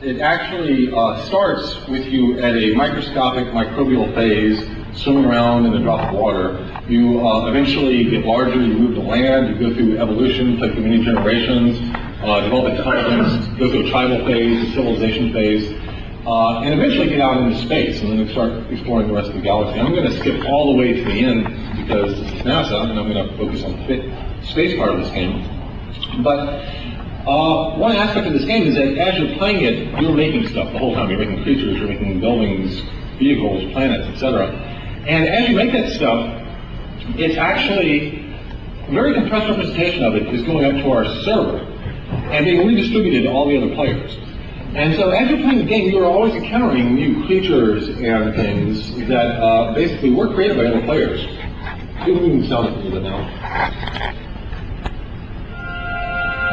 It actually starts with you at a microscopic microbial phase, swimming around in a drop of water. You eventually get larger, you move to land, you go through evolution, play through many generations, develop intelligence, go through a tribal phase, a civilization phase, and eventually get out into space and then start exploring the rest of the galaxy. I'm going to skip all the way to the end because this is NASA, and I'm going to focus on the space part of this game. But one aspect of this game is that as you're playing it, you're making stuff the whole time. You're making creatures, you're making buildings, vehicles, planets, etc. And as you make that stuff, it's actually a very compressed representation of it is going up to our server and being redistributed to all the other players. And so as you're playing the game, you're always encountering new creatures and things that basically were created by other players. See if we can sound it a little bit now.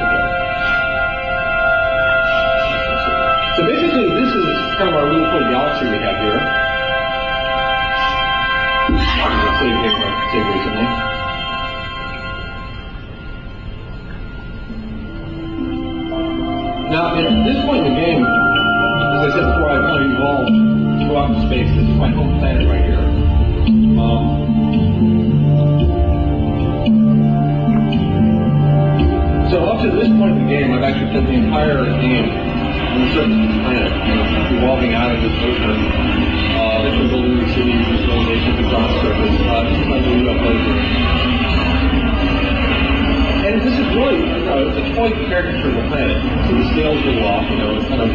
Okay. So basically, this is kind of our really cool galaxy we have here. Saved recently. Now, at this point in the game, as I said before, I've kind of evolved to go out in space. This is my home planet right here. So up to this point in the game, I've actually put the entire game on the surface of this planet, evolving out of this ocean. Different buildings, cities, civilizations, things on the surface. This is my new upload. And this is really, it's a toy caricature of the planet. So the scale's a little off, it's kind of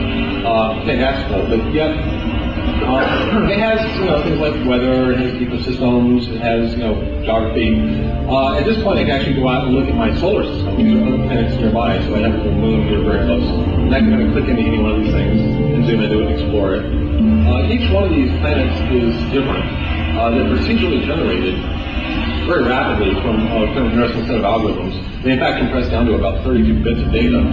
fantastical, but yet it has, things like weather, it has ecosystems, it has, geography. At this point, I can actually go out and look at my solar system. These are other planets nearby, so I have the moon here very close. And I can kind of click into any one of these things and zoom into it and explore it. Each one of these planets is different. They're procedurally generated very rapidly from kind of an interesting set of algorithms. They in fact compress down to about 32 bits of data.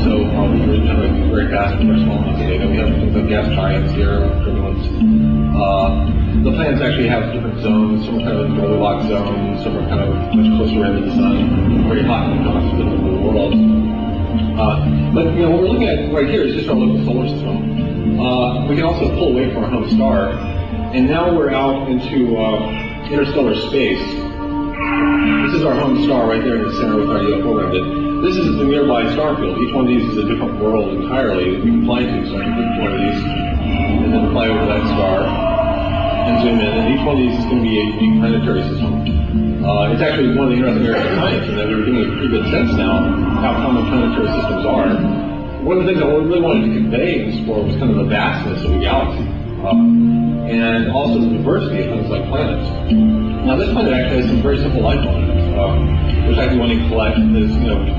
So we can really generate these very fast and very small amounts of data. We have things like gas giants here, turbulence. The planets actually have different zones. Some are kind of in the Goldilocks zone, some are kind of much closer into the sun, very hot and hot to the world. But what we're looking at right here is just our local solar system. We can also pull away from our home star, and now we're out into interstellar space. This is our home star right there in the center with our UFO around it. This is the nearby star field. Each one of these is a different world entirely that we can fly to. So I can pick one of these and then fly over that star and zoom in. And each one of these is going to be a unique planetary system. It's actually one of the interesting areas of science, and that we're getting a pretty good sense now how common planetary systems are. One of the things I really wanted to convey in Spore was kind of the vastness of the galaxy, and also the diversity of things like planets. Now, this planet actually has some very simple life on it, which I do want to collect. Is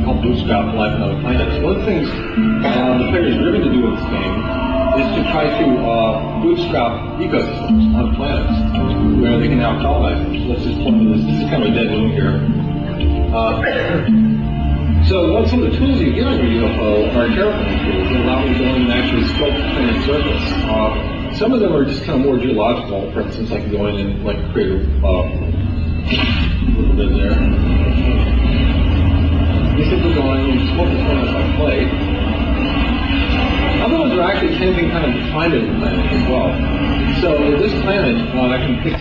called bootstrap life on other planets. One of the things the player is driven to do in this game is to try to bootstrap ecosystems on planets where they can now colonize them. So let's just point to this. This is kind of a dead moon here. So some of the tools you get on your UFO are terraforming tools that allow you to go in and actually sculpt the planet's surface. Some of them are just kind of more geological. For instance, I can go in and create a little bit there. You simply go in and sculpt the planet by clay. Other ones are actually tending kind of to find it in the planet as well. So this planet, I can pick.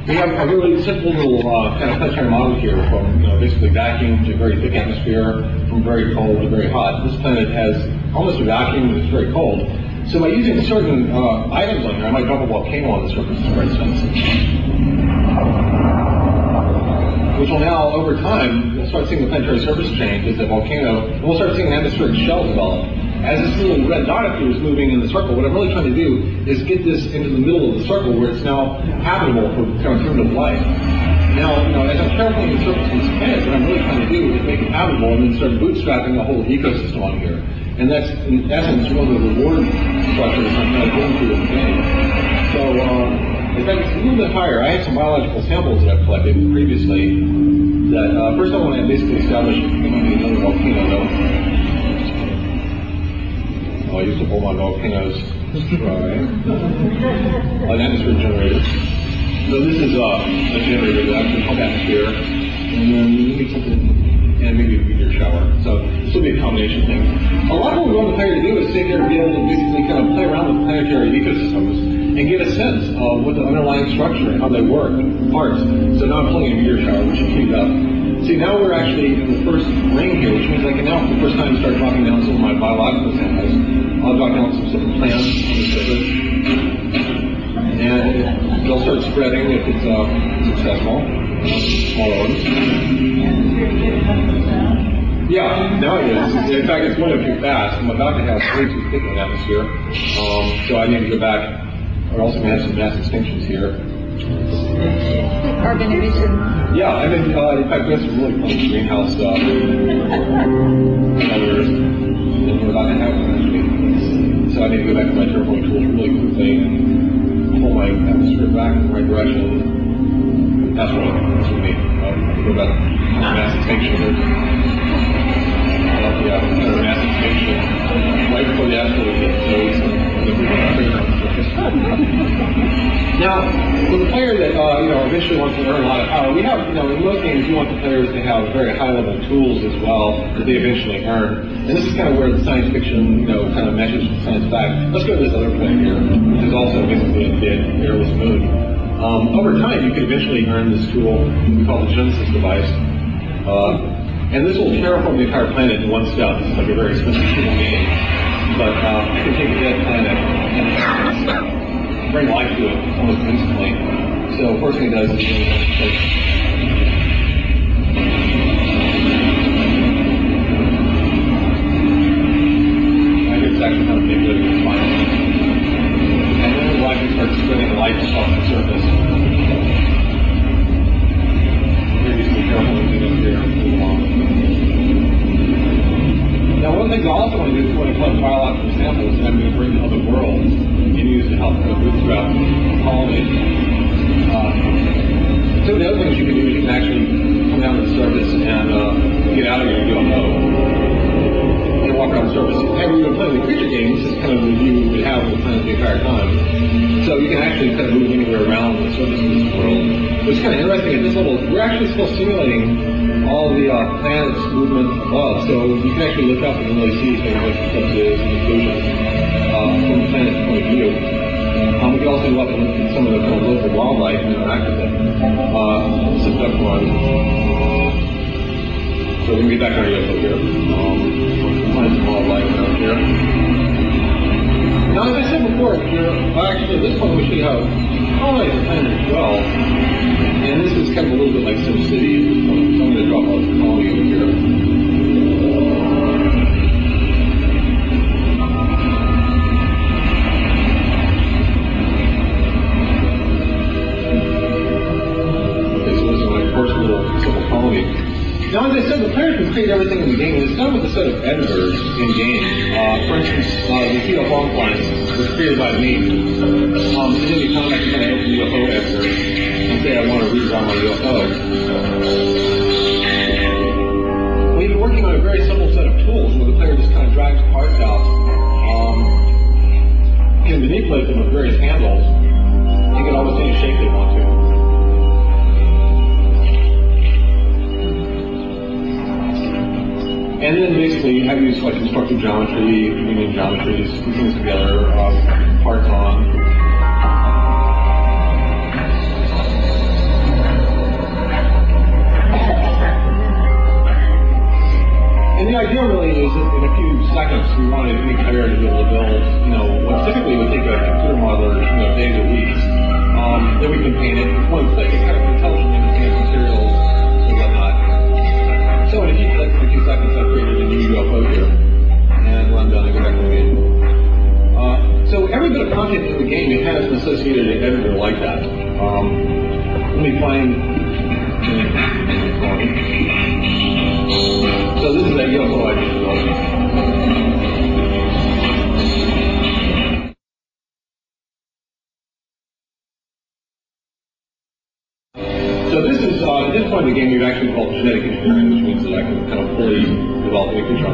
We have a really simple little kind of planetary model here from basically vacuum to very thick atmosphere, from very cold to very hot. This planet has almost a vacuum and it's very cold. So by using certain items on here, I might drop a volcano on the surface, for instance, which will now, over time, we'll start seeing the planetary surface change as a volcano, and we'll start seeing an atmospheric shell develop. As this little red dot up here is moving in the circle, what I'm really trying to do is get this into the middle of the circle where it's now habitable for kind of primitive life. Now, as I'm terraforming the surface of this planet, what I'm really trying to do is make it habitable and then start bootstrapping the whole ecosystem on here. And that's, in essence, one of the reward structures I'm kind of going through in the game. So, in fact, it's a little bit higher. I have some biological samples that I've collected previously that, first I want to basically establish it might be another volcano, though. I used to hold my volcanoes dry. An atmosphere generator. So this is a generator that actually pump atmosphere, and then you need something, and maybe a meteor shower. So this will be a combination thing. A lot of what we want the player to do is sit there and be able to basically kind kind of play around with planetary ecosystems and get a sense of what the underlying structure and how they work, parts. So now I'm pulling a meteor shower, which is queued up. See, now we're actually in the first ring here, which means I can now, for the first time, start dropping down some of my biological samples. I'll drop down some sort of plants on the surface, and they'll start spreading if it's successful. All orbs. Yeah, now it is. In fact, it's going up too fast. I'm about to have way too thick an atmosphere, so I need to go back. We're also going to have some mass extinctions here. Carbon emission. Yeah, I mean, in fact, we have some really funny greenhouse colors, and we're about to have them actually. So I need to go back to my turbo tools really quickly and pull my atmosphere back in the right direction. That's what with me. Go about mass extinction here. Yeah, kind of mass extinction right before the asteroid hits those, and then we're going to figure out the surface. Now, for the player that eventually wants to learn a lot of power, we have, in most games, you want the players to have very high-level tools as well that they eventually earn. And this is kind of where the science fiction, kind of meshes with science fact. Let's go to this other player here, which is also basically a dead, airless moon. Over time, you could eventually earn this tool we call the Genesis device. And this will terraform the entire planet in one step. This is like a very expensive tool game. But you can take a dead planet and bring life to it almost instantly. So first thing it does is it's actually kind of manipulating the climate. And then the life starts spreading the light across the surface. Maybe be careful when you get in here and move along. Now, one thing I also want to do is when I collect biological samples, I'm going to bring to other worlds and use to help kind of bootstrap the colony. So the other things you can do is you can actually come down to the surface and get out of your UFO and walk around the surface. And when you're playing the creature game, this is kind of the view we would have of the planet the entire time. So you can actually kind of move anywhere around the surface of this world. What's kind of interesting at this level, we're actually still simulating all the planet's movement above. So you can actually look up and really see things like eclipses and inclusions from the planet's point of view. We can also go up and look at some of the kind of local wildlife and interact with it. This is step one. So we can get back on our UFO here. Find some wildlife around here. Now, as I said before, actually at this point we should have colonized the planet as well. And this is kind of a little bit like SimCity. So I'm going to drop off the colony over here. Now, as I said, the player can create everything in the game, and it's done with a set of editors in-game. For instance, the UFO line was created by me. And then you come back and kind of open the UFO editor and say, I want to rerun my UFO. We've been working on a very simple set of tools where the player just kind of drags parts out, can manipulate them with various handles, and get almost any shape they want to. And then basically you have used like constructive geometry, union geometries, put things together, parts on. And the idea really is that in a few seconds we want any player to be able to build, what typically would take a computer modeler, days or weeks. Then we can paint it with one click. It's kind of intelligent understands materials and whatnot. So in a few seconds, I've created a new UFO here, and when I'm done, I go back to the game. So every bit of content in the game, it has an associated editor like that. Let me find. So this is that UFO I just built. So this is, at this point in the game, we've actually called genetic engineering, which means that I can kind of fully develop any creature on